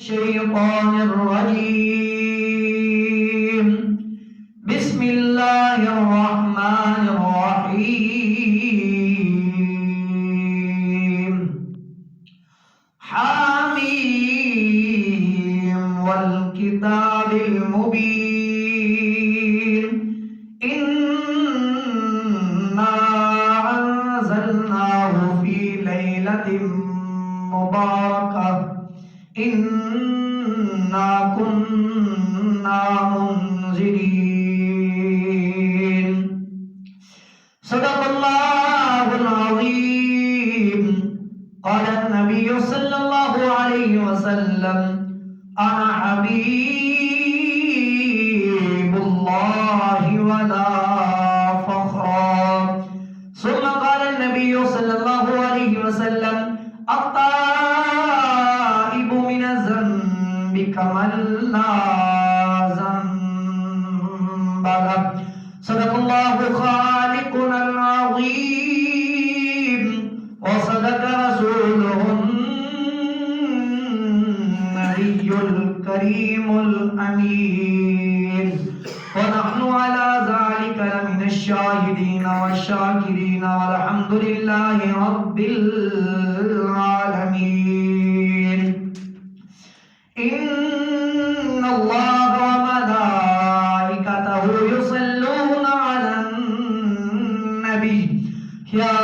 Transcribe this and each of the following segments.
الشيطان الرجيم بسم الله الرحمن الرحيم حميم والكتاب المبين إنا أنزلناه في ليلة مباركة إنا كنا منذرين صدق الله العظيم قال النبي صلى الله عليه وسلم أنا حبيب الله ولا فخر ثم قال النبي صلى الله عليه وسلم التائب من الذنب كمن لا ذنب له صدق الله خالقنا العظيم وصدق رسوله النبي الكريم الأمين ونحن على ذلك لمن الشاهدين والشاكرين والحمد لله رب العالمين إن الله وملائكته يصلون على النبي يا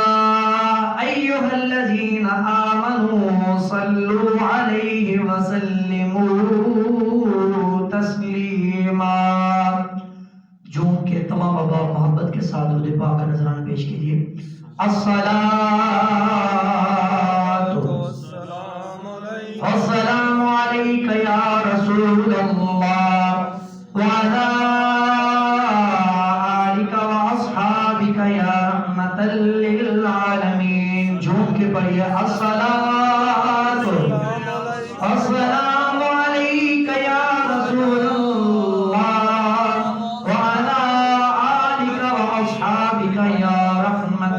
أيها الذين آمنوا صلوا عليه وسلموا تسلیما. جون کے تمام ابا محبت کے ساتھ درود پاک کا نذرانہ پیش کیجیے. الصلاۃ والسلام علیک یا رسول اللہ وعلی آلک واصحابک یا رحمۃ للعالمین. جھوم کے پڑھیے الصلاۃ والسلام علیک یا رسول اللہ وعلی آلک واصحابک یا رحمۃ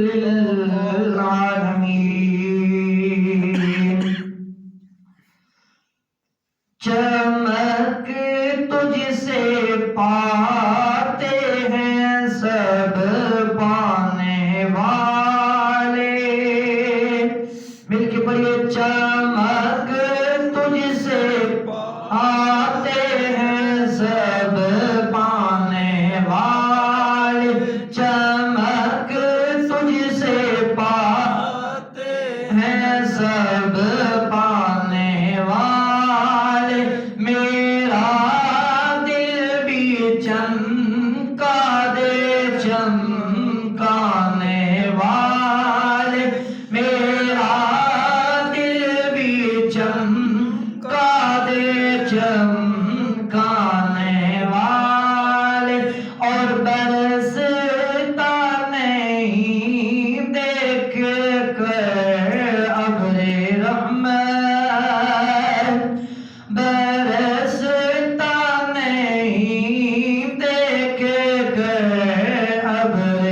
للعالمین. چمک تجھ سے پاتے ہیں سب پانے والے. مل کے پڑھیے چمک تجھ سے آتے ہیں سب پانے والے. چمک تجھ سے پاتے ہیں سب پانے والے. میرا دل بھی چمکا دے چمکانے والے. میرا دل بھی چمکا دے چمکانے والے. اور برستا نہیں دیکھ کر ابر رحمت. برستا نہیں دیکھ کر ابر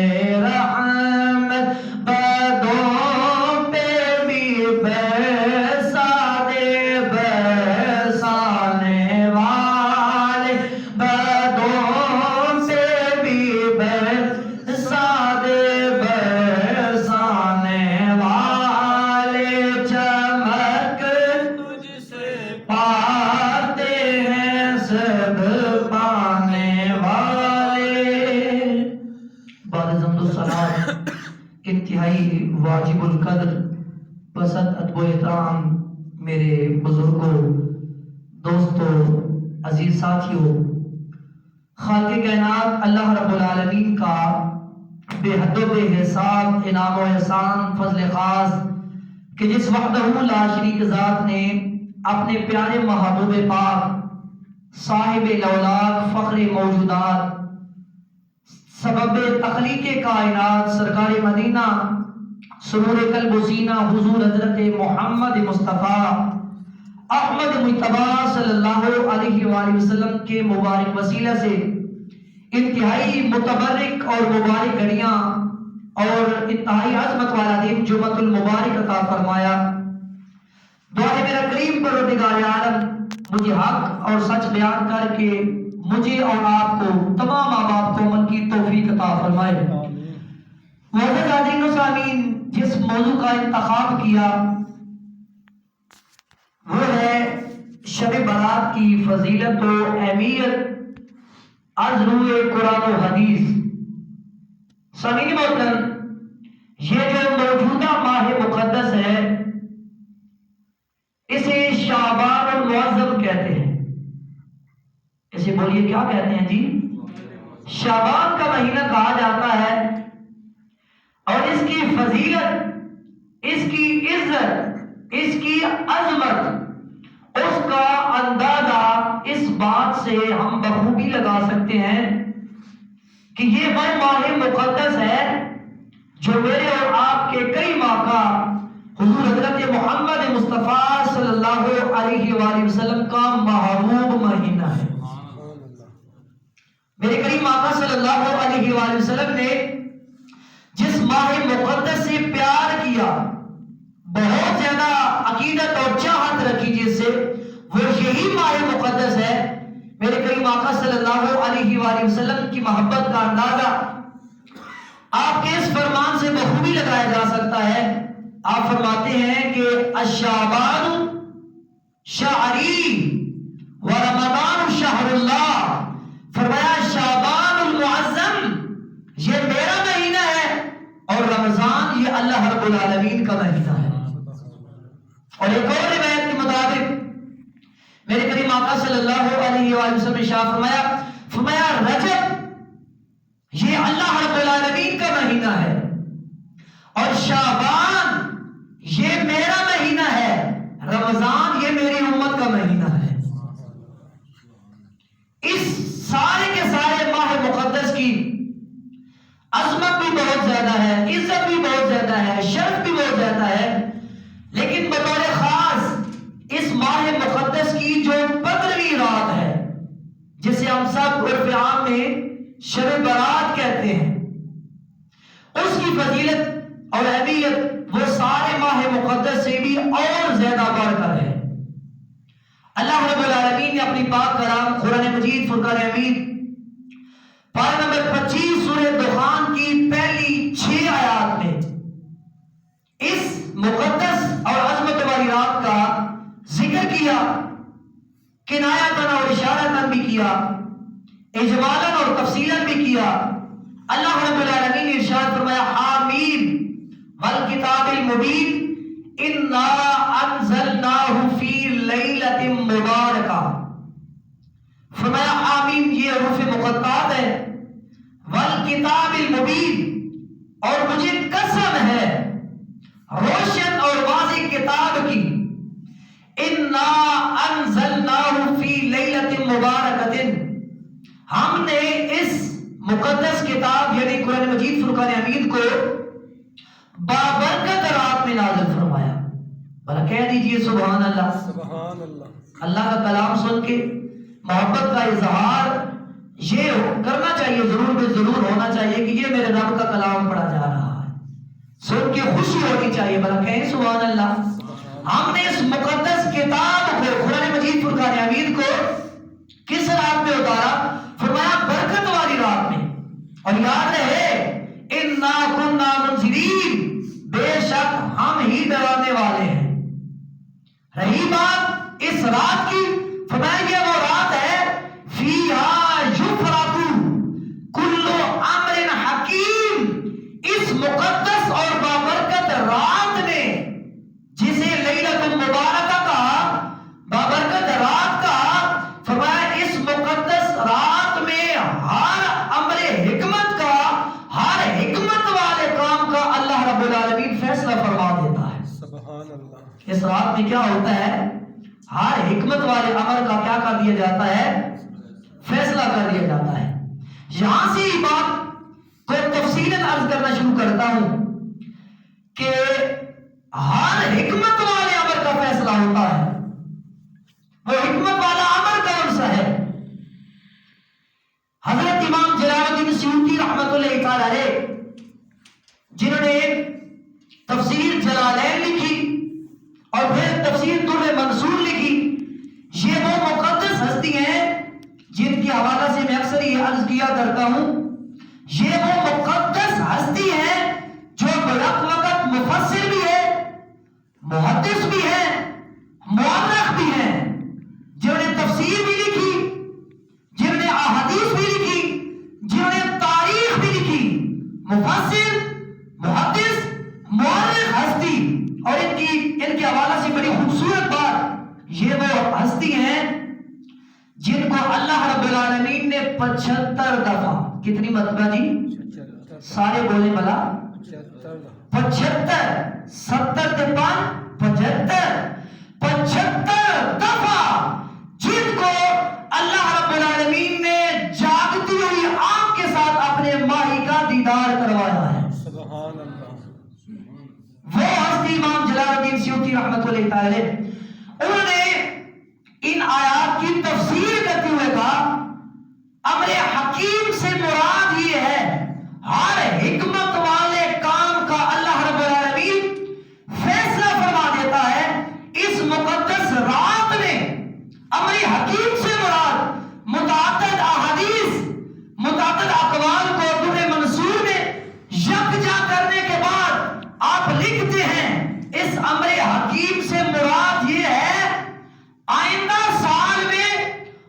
رحمت. بدوں پہ بھی برسا دے برسانے والے. بدوں سے بھی برسا دے برسانے والے. چمک تجھ سے پاتے ہیں سب پانے والے. بعد حمد و ثنا انتہائی واجب القدر پسند ادب و احترام میرے بزرگوں، دوستوں، عزیز ساتھیوں، خالق کائنات اللہ رب العالمین کا بے حد و بے حساب انعام و احسان فضل خاص کہ جس وحدہ لا شریک ذات نے اپنے پیارے محبوب پاک صاحب الاولاق فخر موجودات سبب تخلیق کائنات سرکار مدینہ سرور قلب و سینہ حضور حضرت محمد مصطفیٰ احمد مجتبی صلی اللہ علیہ وآلہ وسلم کے مبارک وسیلہ سے انتہائی متبرک اور مبارک گھڑیاں اور انتہائی عظمت والا دن جمعۃ المبارک عطا فرمایا. دعا ہے میرا کریم پروردگار عالم مجھے حق اور سچ بیان کر کے مجھے اور آپ کو تمام ماں باپ کو عمل کی توفیق عطا فرمائے۔ معزز حاضرین و سامعین، جس موضوع کا انتخاب کیا وہ ہے شب برات کی فضیلت و اہمیت از روئے قرآن و حدیث۔ سامعین محترم، یہ جو موجودہ ماہ مقدس ہے اسے شعبان المعظم کہتے ہیں۔ اسے بولیے کیا کہتے ہیں جی؟ شعبان کا مہینہ کہا جاتا ہے، اور اس کی فضیلت، اس کی عزت، اس کی عظمت، اس کا اندازہ اس بات سے ہم بخوبی لگا سکتے ہیں کہ یہ وہ ماہ مقدس ہے جو میرے اور آپ کے کئی ماہ کا حضور حضرت محمد مصطفیٰ صلی اللہ علیہ وآلہ وسلم کا محبوب مہینہ ہے۔ میرے کریم آقا صلی اللہ علیہ وآلہ وسلم نے جس ماہ مقدس سے پیار کیا، بہت زیادہ عقیدت اور چاہت رکھی جس سے، وہ یہی ماہ مقدس ہے۔ میرے کریم آقا صلی اللہ علیہ وآلہ وسلم کی محبت کا اندازہ آپ کے اس فرمان سے بخوبی لگایا جا سکتا ہے۔ آپ فرماتے ہیں کہ الشعبان شعری ورمضان شہر اللہ، فرمایا شعبان المعظم یہ میرا مہینہ ہے اور رمضان یہ اللہ رب العالمین کا مہینہ ہے۔ اور ایک اور روایت کے مطابق میرے کریم آقا صلی اللہ علیہ وآلہ وسلم نے شاہ فرمایا رجب یہ اللہ رب العالمین کا مہینہ ہے اور شعبان یہ میرا مہینہ ہے، رمضان یہ میری امت کا مہینہ ہے۔ اس سارے کے سارے ماہ مقدس کی عظمت بھی بہت زیادہ ہے، عزت بھی بہت زیادہ ہے، شرف بھی بہت زیادہ ہے، لیکن بطور خاص اس ماہ مقدس کی جو 15ویں رات ہے جسے ہم سب عرف عام میں شب برات کہتے ہیں، اس کی فضیلت اور اہمیت وہ سارے ماہ مقدس سے بھی اور زیادہ بڑھ کر ہے۔ اللہ رب العالمین نے اپنی پاک کلام قرآن مجید فرقان حمید پارہ نمبر 25 سورہ دخان کی پہلی 6 آیات میں اس مقدس اور عظمت والی رات کا ذکر کیا، کنایتاً اور اشارتاً بھی کیا، اجمالاً اور تفصیلاً بھی کیا۔ اللہ رب العالمین نے ارشاد فرمایا حامیم والکتاب المبین انا انزلناہ فی لیلۃ مبارکہ، فرمایا حامیم یہ حروف مقطعات ہے، والکتاب المبین اور مجھے قسم ہے روشن اور واضح کتاب کی، انا انزلناہ فی لیلۃ مبارکۃ، ہم نے اس مقدس کتاب یعنی قرآن مجید فرقان حمید کو بابرکت رات میں نازل فرمایا۔ بھلا کہہ دیجئے سبحان اللہ۔ سبحان اللہ۔ اللہ کا کلام سن کے محبت کا اظہار یہ کرنا چاہیے، ضرور بے ضرور ہونا چاہیے کہ یہ میرے رب کا کلام پڑھا جا رہا ہے، سن کے خوشی ہونی چاہیے۔ بھلا کہیں سبحان اللہ۔ ہم نے اس مقدس کتاب کو قرآن مجید فرقان حمید کو کس رات میں اتارا؟ فرمایا برکت والی رات میں۔ اور یاد رہے انا کنا منذرین، بے شک ہم ہی ڈرانے والے ہیں۔ رہی بات اس رات کی، فرمایا یہ وہ رات ہے فیہا یفرق کل امر حکیم، اس مقدس اور بابرکت رات میں جسے لیلۃ المبارکہ کہا، بابرکت رات کہا، فرمایا اس مقدس رات میں ہر امر حکمت کا، ہر حکمت والے کام کا اللہ رب العالمین فیصلہ فرما دیتا ہے۔ سبحان اللہ۔ اس رات میں کیا ہوتا ہے؟ ہر حکمت والے امر کا کیا کر دیا جاتا ہے؟ فیصلہ کر دیا جاتا ہے۔ یہاں سے ہی بات کو تفصیلاً عرض کرنا شروع کرتا ہوں کہ ہر حکمت والے امر کا فیصلہ ہوتا ہے۔ وہ حکمت والا امر کون سا ہے؟ حضرت امام جلال الدین سیوطی رحمۃ اللہ تعالی علیہ، جنہوں نے تفسیر جلالین لکھی اور پھر تفسیر حوالہ سے میں اکثر یہ عرض کیا کرتا ہوں، یہ وہ مقدس ہستی ہے جو برق وقت مفسر بھی ہے، محدث بھی ہے، مورخ بھی ہے، جنہوں نے تفسیر بھی لکھی، جنہوں نے احادیث بھی لکھی، جنہوں نے تاریخ بھی لکھی، مفسر، محدث، مورخ ہستی۔ اور ان کے حوالہ سے بڑی خوبصورت بات، یہ وہ ہستی ہیں جن کو اللہ رب العالمین نے 75 دفعہ، کتنی مرتبہ جی؟ سارے بولے بلا 75، 70 کے 75 دفعہ جن کو اللہ رب العالمین نے جاگتی ہوئی آنکھ کے ساتھ اپنے ماہی کا دیدار کروایا ہے۔ سبحان اللہ۔ وہ ہستی امام جلال الدین سیوطی رحمۃ اللہ تعالی، انہوں نے ان آیات کی تفسیر کرتے ہوئے کہا، امر حکیم سے مراد یہ ہے ہر حکمت والے کام کا اللہ رب العالمین فیصلہ فرما دیتا ہے۔ اس مقدس رات میں امر حکیم سے مراد متعدد احادیث، متعدد اقوال کو دور منصور میں یکجا کرنے کے بعد آپ لکھتے ہیں، اس امر حکیم سے مراد یہ ہے آئندہ سال میں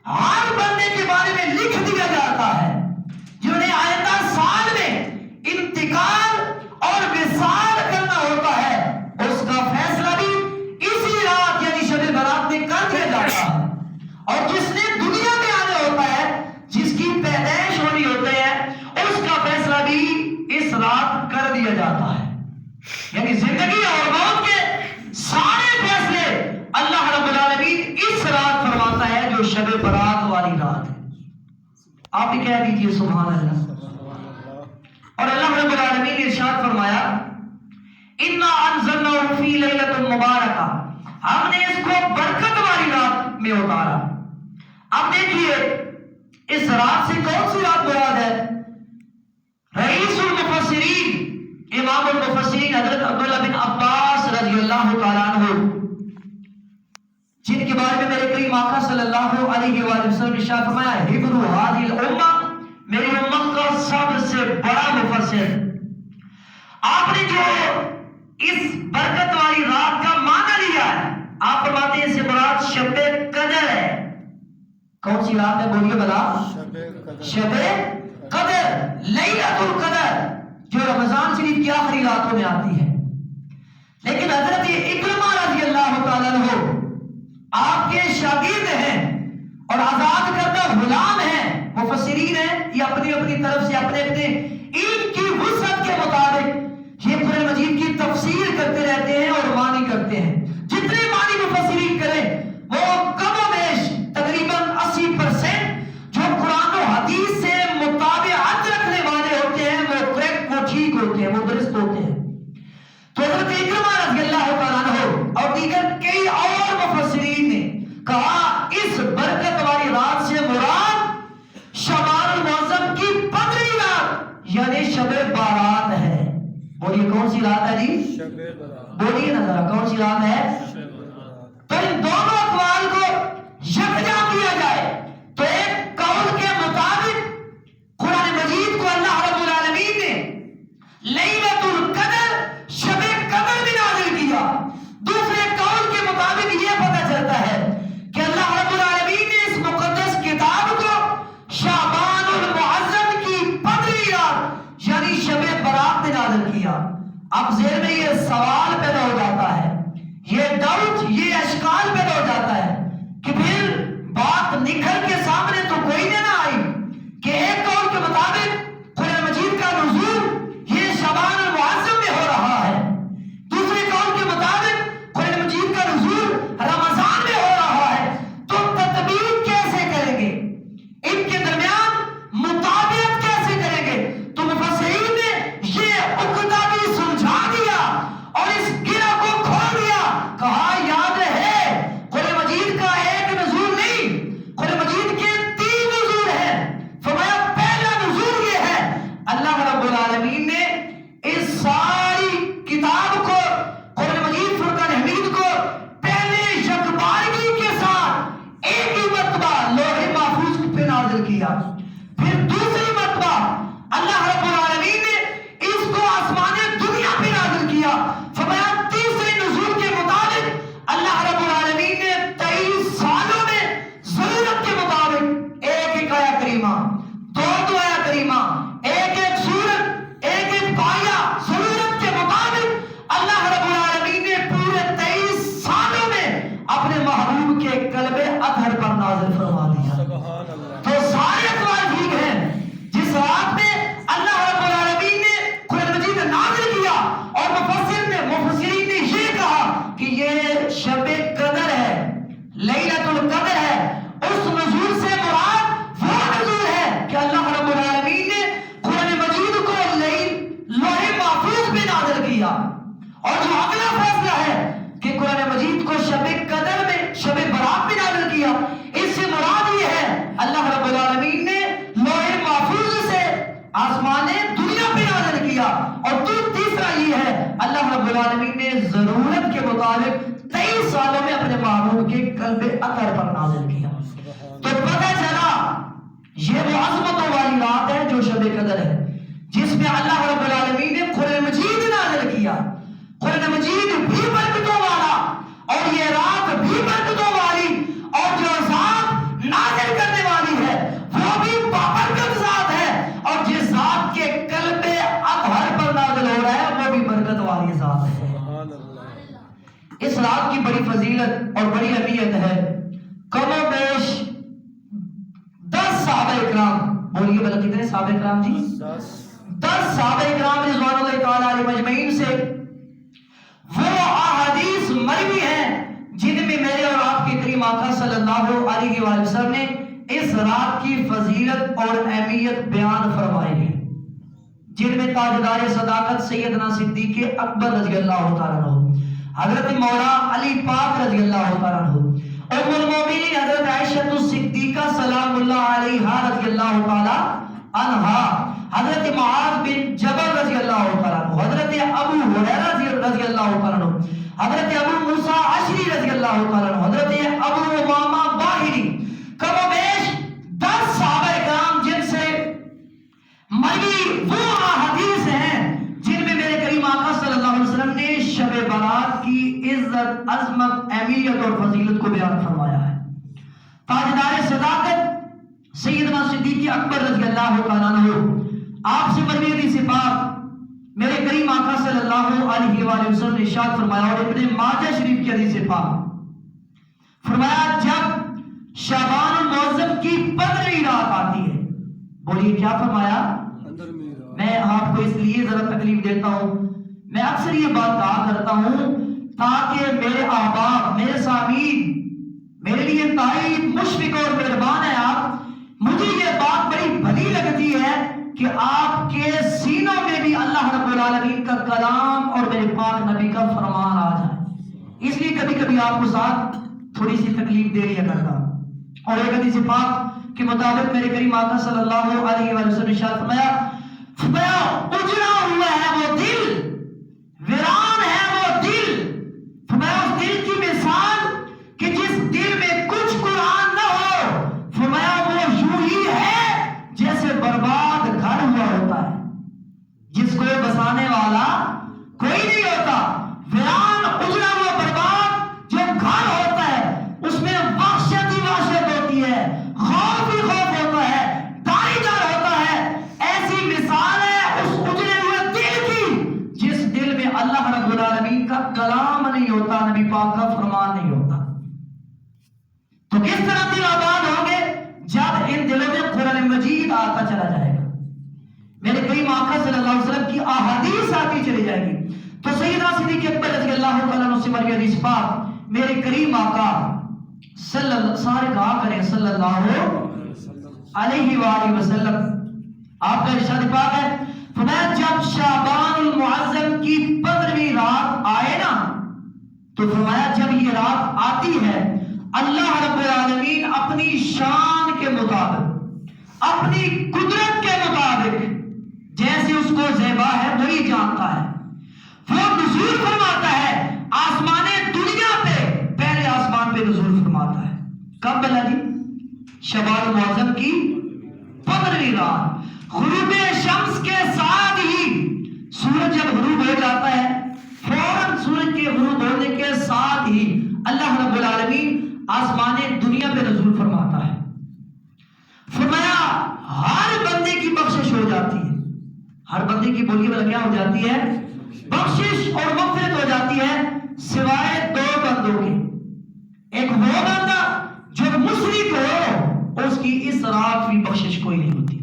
ہر بندے کے بارے میں لکھ دیا جاتا ہے، جنہیں آئندہ سال میں انتقال اور وصال کرنا ہوتا ہے، اس کا فیصلہ بھی اسی رات یعنی شب برات میں کر دیا جاتا ہے۔ اور جس نے دنیا میں آنا ہوتا ہے، جس کی پیدائش ہونی ہوتی ہے، اس کا فیصلہ بھی اس رات کر دیا جاتا ہے۔ یعنی زندگی اور موت کے سارے فیصلے اللہ رب العالمین اس رات فرماتا ہے جو شب برات والی رات ہے۔ آپ بھی کہہ دیجئے سبحان اللہ۔ اور اللہ رب العالمین نے ارشاد فرمایا، اِنَّا أَنزَلْنَاهُ فِي لَيْلَةٍ مُبَارَكَةٍ، ہم نے اس کو برکت والی رات میں اتارا۔ اب دیکھیے اس رات سے کون سی رات مراد ہے؟ رئیس المفسرین، امام المفسرین حضرت عبداللہ بن عباس رضی اللہ تعالیٰ عنہ، جن کے بارے میں میرے کریم آقا صلی اللہ علیہ وآلہ وسلم نے ارشاد فرمایا، حبر هذه الامہ، میری امت کا سب سے بڑا مفسر۔ آپ نے جو اس برکت والی رات کا معنی لیا ہے، آپ فرماتے ہیں اس سے مراد شب قدر ہے۔ کون سی رات ہے بولیے بلا؟ شب قدر، لیلۃ القدر، جو رمضان شریف کی آخری راتوں میں آتی ہے۔ لیکن حضرت اکرمہ رضی اللہ تعالیٰ عنہ آپ کے شاگرد ہیں اور آزاد کردہ غلام ہیں، مفسرین ہیں، یہ اپنی اپنی طرف سے اپنے اپنے علم کی وسعت کے مطابق یہ قرآن مجید کی تفسیر کرتے رہتے ہیں اور معنی کرتے ہیں۔ جتنے معنی مفسرین کریں وہ کم و بیش تقریباً 80% جو قرآن و حدیث سے مطابقت رکھنے والے ہوتے ہیں وہ کریکٹ، وہ ٹھیک ہوتے ہیں، وہ درست ہوتے ہیں۔ تو حضرت اکرمہ رضی اللہ تعالیٰ عنہ اور دیگر کئی اور مفسرین نے کہا اس برکت والی رات سے مراد شعبان المعظم کی 15ویں رات یعنی شب بارات ہے۔ بولیے کون سی رات ہے جی؟ شب برات۔ بولیے نا ذرا کون سی رات ہے؟ تو ان دونوں اقوال کو یکجا کیا جائے تو ایک قول کے مطابق قرآن مجید کو اللہ رب العالمین نے لیلۃ القدر، شب قدر میں نازل کیا۔ دوسرے قول کے مطابق یہ پتہ چلتا ہے کہ اللہ رب العالمین نے اس مقدس کتاب کو شعبان المعظم کی 15ویں رات یعنی شب برات میں نازل کیا۔ اب ذہن میں یہ سوال پیدا ہو جاتا ہے، یہ کیا. پھر دوسری مرتبہ اللہ رب العالمین نے اس کو آسمان دنیا پہ نازل کیا. فرمایا تیسرے نزول کے مطابق اللہ رب العالمین نے 23 سالوں میں ضرورت کے مطابق ایک ایک آیا کریمہ، دو آیا کریمہ، ایک ایک سورت، ایک ایک آیا، ضرورت کے مطابق اللہ رب العالمین نے پورے 23 سالوں میں اپنے محبوب کے قلب اطہر پر نازل فرما دیا. تو سارے اقوال ٹھیک ہیں. جس رات میں اللہ رب العالمین نے قرآن مجید نازل کیا اور مفسرین نے یہ کہا کہ یہ شب قدر ہے، لیلۃ القدر ہے. اس نزول سے مراد وہ نزول ہے کہ اللہ رب العالمین نے قرآن مجید کو لوح محفوظ پہ نازل کیا. اور جو اگلا فیصلہ ہے کہ قرآن مجید کو شب قدر میں، شب برات میں نازل کیا، اس سے مراد یہ ہے اللہ رب العالمین نے لوح محفوظ سے آسمان دنیا پہ نازل کیا. اور تیسرا یہ ہے اللہ رب العالمین نے ضرورت کے مطابق 23 سالوں میں اپنے محبوب کے قلب اطہر پر نازل کیا. تو پتہ چلا یہ وہ عظمتوں والی رات ہے جو شب قدر ہے، جس میں اللہ رب العالمین نے قرآن مجید نازل کیا. قرآن مجید بھی برکتوں والا اور یہ رات بھی برکتوں والی، اور جو ذات نازل کرنے والی ہے وہ بھی بابرکت ذات ہے، اور جس ذات کے قلب اطہر پر نازل ہو رہا ہے وہ بھی برکت والی ذات ہے. اس رات کی بڑی فضیلت اور بڑی اہمیت ہے. کم و بیش 10 صحابہ اکرام، بولیے بھلا کتنے صحابہ اکرام جی؟ 10 صحابہ اکرام رضوان اللہ تعالی علیہم اجمعین سے وہ احادیث مروی ہیں جن میں میرے اور آپ کے کریم آقا صلی اللہ علیہ وآلہ وسلم نے اس رات کی فضیلت اور اہمیت بیان فرمائی ہے، جن میں تاجدار صداقت سیدنا صدیق اکبر رضی اللہ تعالیٰ عنہ، حضرت مولا علی پاک رضی اللہ تعالیٰ عنہ، ام المومنین حضرت عائشہ الصدیقہ سلام اللہ علیہا رضی اللہ تعالیٰ عنہا، حضرت معاذ بن جبل رضی اللہ تعالیٰ عنہ، حضرت ابو ہریرہ رضی اللہ تعالیٰ عنہ، حضرت ابو موسیٰ اشعری رضی اللہ تعالیٰ عنہ، حضرت ابو امامہ باہلی. کم و بیش 10 صحابہ اکرام جن سے مروی وہ احادیث ہیں جن میں میرے کریم آقا صلی اللہ علیہ وسلم نے شب برات کی عزت، عظمت، اہمیت اور فضیلت کو بیان فرمایا ہے. تاجدار صداقت سیدنا صدیق اکبر رضی اللہ تعالیٰ عنہ آپ سے مروی حدیث پاک میرے کریم آقا صلی اللہ علیہ وآلہ وسلم نے ارشاد فرمایا، اور ابن ماجہ شریف کی حدیث پاک فرمایا جب شعبان المعظم کی 15ویں رات آتی ہے، بولیے کیا فرمایا؟ میں آپ کو اس لیے ذرا تکلیف دیتا ہوں، میں اکثر یہ بات کہا کرتا ہوں تاکہ میرے احباب، میرے سامعین، میرے لیے تائید مشفق اور مہربان ہے آپ، مجھے یہ بات بڑی بھلی لگتی ہے کہ آپ کے سینوں میں بھی اللہ رب العالمین کا کلام اور میرے پاک نبی کا فرمان آ جائے. اس لیے کبھی کبھی آپ کو ساتھ تھوڑی سی تکلیف دے رہی ہے کرتا. اور ایک حدیث پاک کے مطابق میرے کریم آقا صلی اللہ علیہ وسلم نے ارشاد فرمایا اجڑا ہوا ہے وہ دل، ویران ہے وہ دل. فرمایا اس دل کی مثال کہ جس دل میں کچھ قرآن نہ ہو، فرمایا وہ یوں ہی ہے جیسے برباد گھر ہوا ہوتا ہے جس کو بسانے والا کوئی نہیں ہوتا. ویران، اجڑا ہوا، برباد جو گھر ہوتا ہے اس میں وحشت ہی وحشت ہوتی ہے، خوف ہی خوف ہوتا ہے، داری دار ہوتا ہے. ایسی مثال ہے اس اجڑے ہوئے دل کی جس دل میں اللہ رب العالمین کا کلام نہیں ہوتا، نبی پاک کا فرمان نہیں ہوتا. تو کس طرح دل آباد ہوں گے؟ جب ان دلوں میں قرآن مجید آتا چلا جائے گا، میرے کریم آقا صلی اللہ علیہ وسلم کی احادیث آتی چلی جائے گی. تو سیدنا صدیق اکبر رضی اللہ تعالیٰ عنہ سے مروی حدیث پاک میرے کریم آقا سارے کہا کریں صلی اللہ علیہ وآلہ وسلم، آپ کا ارشاد پاک ہے فرمایا جب شعبان المعظم کی 15ویں رات آئے نا، تو فرمایا جب یہ رات آتی ہے اللہ رب العالمین اپنی شان کے مطابق، اپنی قدرت کے مطابق جیسے اس کو زیبا ہے وہی جانتا ہے، وہ نزول فرماتا ہے آسمان دنیا پہ، پہلے آسمان پہ نزول فرماتا ہے. کب بلا جی؟ شعبان المعظم کی 15ویں رات غروب شمس کے ساتھ ہی سورج جب غروب ہو جاتا ہے، فوراً سورج کے غروب ہونے کے ساتھ ہی اللہ رب العالمین آسمان دنیا پہ نزول فرماتا ہے۔ فرمایا ہر بندے کی بخشش ہو جاتی ہے، ہر بندے کی بولیے والا کیا ہو جاتی ہے؟ بخشش اور مغفرت ہو جاتی ہے، سوائے 2 بندوں کے۔ ایک وہ بندہ جو مشرک ہو، اس کی اس رات کی بخشش کوئی نہیں ہوتی،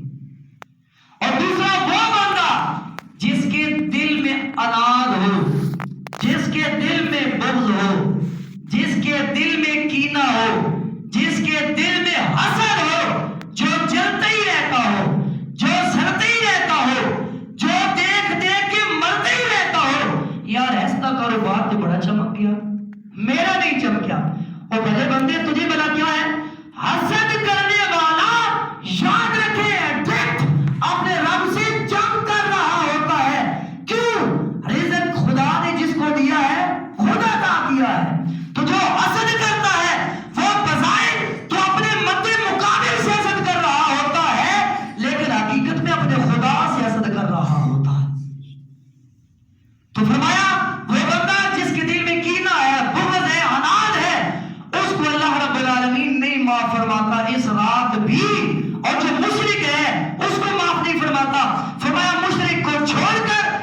اور دوسرا وہ بندہ جس کے دل میں اناد ہو، جس کے دل میں بغض ہو، جس کے دل میں کینہ ہو، جس کے دل میں حسد ہو، جو جلتا ہی رہتا ہو، جو سڑتا ہی رہتا ہو، جو دیکھ دیکھ کے مرتا ہی رہتا ہو، یار ایسا کاروبار تو بڑا چمک گیا، میرا نہیں چمکیا۔ اور بھلے بندے تجھے بلا کیا ہے؟ حسد کرنے والا یاد رکھے ایڈکٹ اپنے رب سے جنگ کر رہا ہوتا ہے۔ کیوں؟ رزق خدا نے جس کو دیا ہے خود عطا کیا ہے، تو جو حسد کرتا ہے وہ بظاہر تو اپنے مد مقابل سے حسد کر رہا ہوتا ہے، لیکن حقیقت میں اپنے خدا سے حسد کر رہا ہوتا ہے۔ تو فرمایا وہ بندہ جس کے دل میں کینہ ہے، بغض ہے، عناد ہے، اس کو اللہ رب العالمین نہیں معاف فرماتا۔ اس رات بھی